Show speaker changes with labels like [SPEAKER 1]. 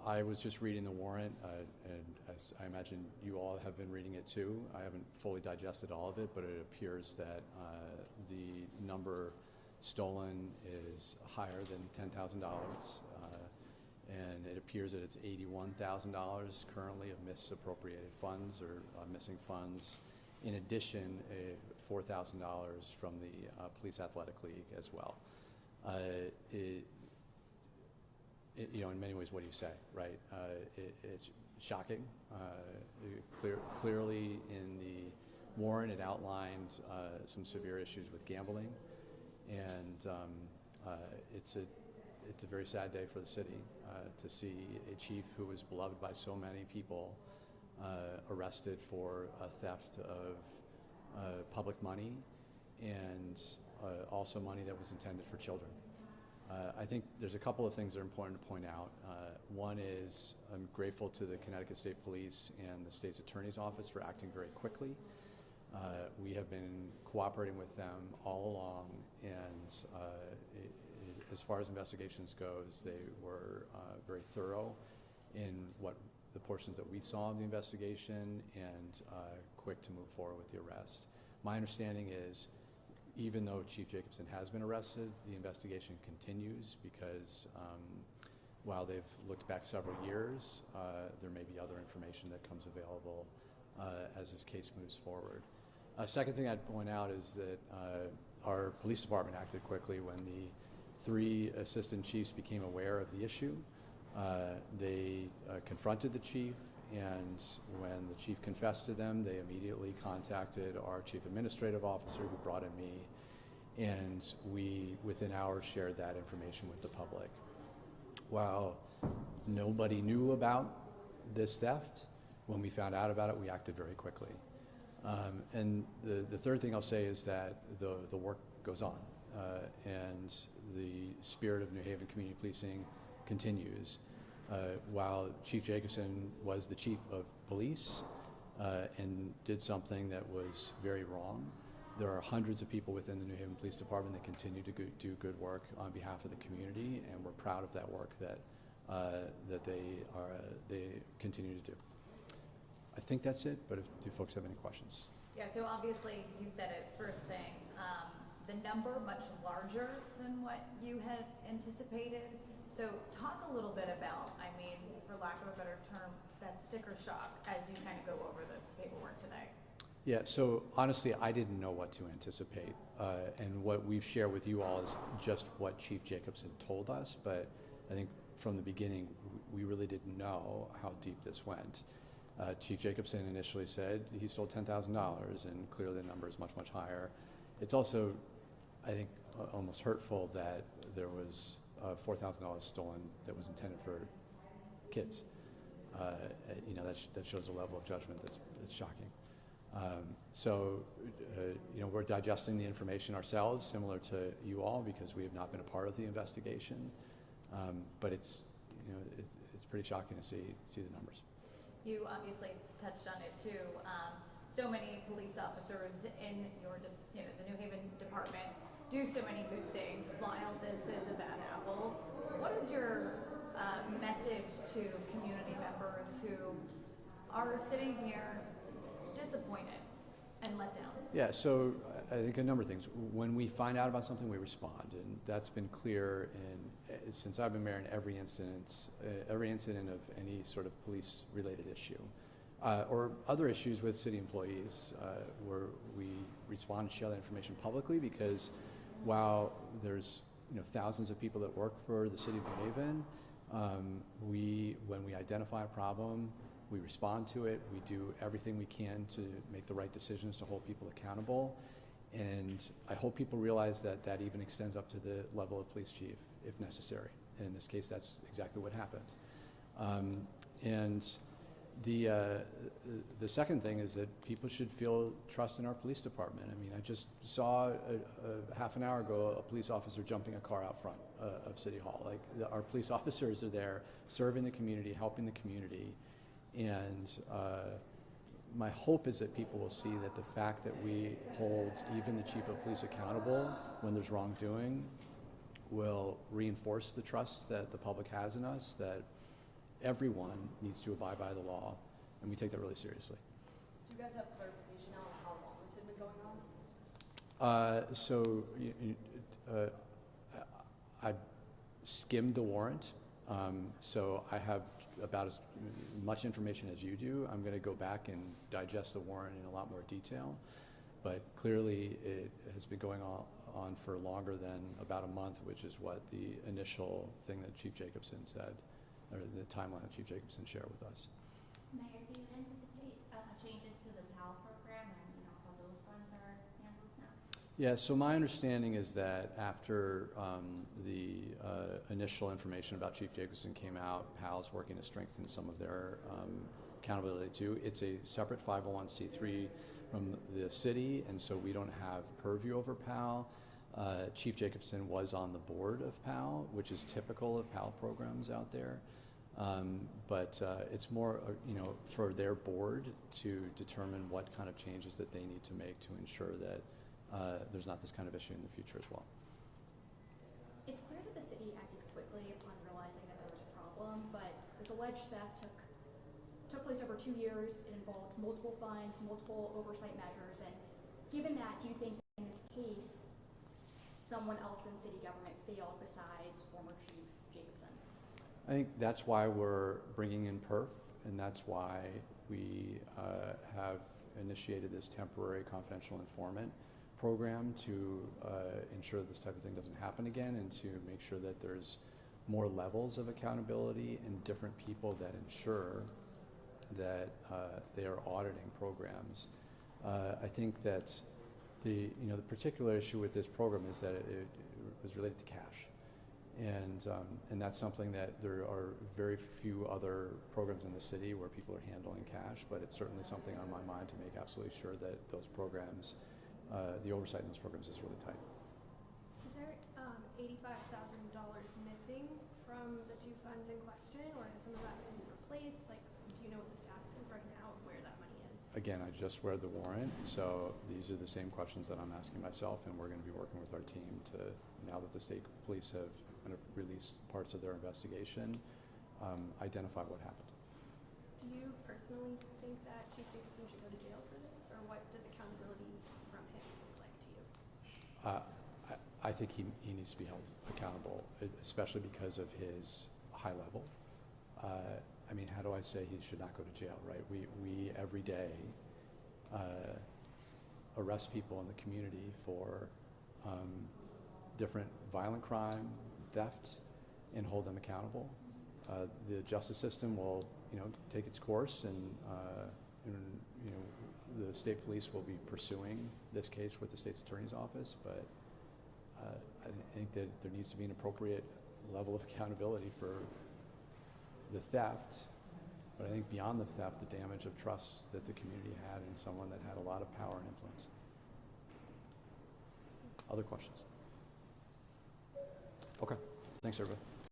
[SPEAKER 1] I was just reading the warrant, and as I imagine you all have been reading it too. I haven't fully digested all of it, but it appears that the number stolen is higher than $10,000, and it appears that it's $81,000 currently of misappropriated funds or missing funds. In addition, $4,000 from the Police Athletic League as well. You know, in many ways, what do you say, right? It's shocking. Clearly, in the warrant, it outlined some severe issues with gambling, and it's a very sad day for the city to see a chief who was beloved by so many people arrested for a theft of public money and also money that was intended for children. I think there's a couple of things that are important to point out. One is I'm grateful to the Connecticut State Police and the state's attorney's office for acting very quickly. We have been cooperating with them all along, and as far as investigations goes, they were very thorough in what the portions that we saw in the investigation, and quick to move forward with the arrest. My understanding is, even though Chief Jacobson has been arrested, the investigation continues because while they've looked back several years, there may be other information that comes available as this case moves forward. Second thing I'd point out is that our police department acted quickly when the 3 assistant chiefs became aware of the issue. They confronted the chief, and when the chief confessed to them, they immediately contacted our chief administrative officer, who brought in me, and we, within hours, shared that information with the public. While nobody knew about this theft, when we found out about it, we acted very quickly. And the third thing I'll say is that the work goes on, and the spirit of New Haven community policing continues. While Chief Jacobson was the chief of police and did something that was very wrong, there are hundreds of people within the New Haven Police Department that continue to do good work on behalf of the community, and we're proud of that work that they continue to do. I think that's it, but do folks have any questions?
[SPEAKER 2] Yeah, so obviously you said it first thing, the number much larger than what you had anticipated. So talk a little bit about, I mean, for lack of a better term, that sticker shock as you kind of go over this paperwork today.
[SPEAKER 1] Yeah, so honestly, I didn't know what to anticipate. And what we've shared with you all is just what Chief Jacobson told us. But I think from the beginning, we really didn't know how deep this went. Chief Jacobson initially said he stole $10,000, and clearly the number is much, much higher. It's also, I think, almost hurtful that there was $4,000 stolen that was intended for kids. You know, that shows a level of judgment that's shocking. You know, we're digesting the information ourselves, similar to you all, because we have not been a part of the investigation. But it's, you know, it's pretty shocking to see the numbers.
[SPEAKER 2] You obviously touched on it too. So many police officers in your, the New Haven department do so many good things while this is a bad apple. What is your message to community members who are sitting here disappointed and let down? Yeah, so
[SPEAKER 1] I think a number of things. When we find out about something, we respond, and that's been clear since I've been mayor in every incident of any sort of police-related issue. Or other issues with city employees, where we respond and share that information publicly, because while there's thousands of people that work for the city of New Haven, when we identify a problem, we respond to it. We do everything we can to make the right decisions to hold people accountable, and I hope people realize that that even extends up to the level of police chief, if necessary. And in this case, that's exactly what happened. And the second thing is that people should feel trust in our police department. I mean, I just saw a half an hour ago a police officer jumping a car out front of City Hall. Like, our police officers are there serving the community, helping the community, and my hope is that people will see that the fact that we hold even the chief of police accountable when there's wrongdoing will reinforce the trust that the public has in us, that everyone needs to abide by the law, and we take that really seriously.
[SPEAKER 3] Do you guys have clarification on how long this had been going on?
[SPEAKER 1] I skimmed the warrant, so I have about as much information as you do. I'm going to go back and digest the warrant in a lot more detail, but clearly it has been going on for longer than about a month, which is what the initial thing that Chief Jacobson said, or the timeline that Chief Jacobson shared with us.
[SPEAKER 4] Mayor, do you anticipate changes to the PAL program and how those funds are handled now?
[SPEAKER 1] Yeah, so my understanding is that after the initial information about Chief Jacobson came out, PAL's working to strengthen some of their accountability too. It's a separate 501c3 from the city, and so we don't have purview over PAL. Chief Jacobson was on the board of PAL, which is typical of PAL programs out there. But it's more, for their board to determine what kind of changes that they need to make to ensure that there's not this kind of issue in the future as well.
[SPEAKER 5] It's clear that the city acted quickly upon realizing that there was a problem, but this alleged theft took place over 2 years. It involved multiple fines, multiple oversight measures, and given that, do you think in this case someone else in city government failed besides former Chief Jacobson?
[SPEAKER 1] I think that's why we're bringing in PERF, and that's why we have initiated this temporary confidential informant program to ensure that this type of thing doesn't happen again, and to make sure that there's more levels of accountability and different people that ensure that they are auditing programs. I think that the particular issue with this program is that it was related to cash. And that's something that there are very few other programs in the city where people are handling cash, but it's certainly something on my mind to make absolutely sure that those programs, the oversight in those programs is really tight.
[SPEAKER 3] Is there $85,000 missing from the two funds in question, or has some of that been replaced? Like, do you know what the status is right now of where that money is?
[SPEAKER 1] Again, I just read the warrant, so these are the same questions that I'm asking myself, and we're going to be working with our team to, now that the state police have kind of released parts of their investigation, identify what happened.
[SPEAKER 3] Do you personally think that Chief Jacobson should go to jail for this, or what does accountability from him look like to you?
[SPEAKER 1] I think he needs to be held accountable, especially because of his high level. I mean, how do I say he should not go to jail, right? We every day arrest people in the community for different violent crime, theft, and hold them accountable. The justice system will, take its course, and the state police will be pursuing this case with the state's attorney's office. But I think that there needs to be an appropriate level of accountability for the theft. But I think beyond the theft, the damage of trust that the community had in someone that had a lot of power and influence. Other questions? Okay. Thanks, everybody.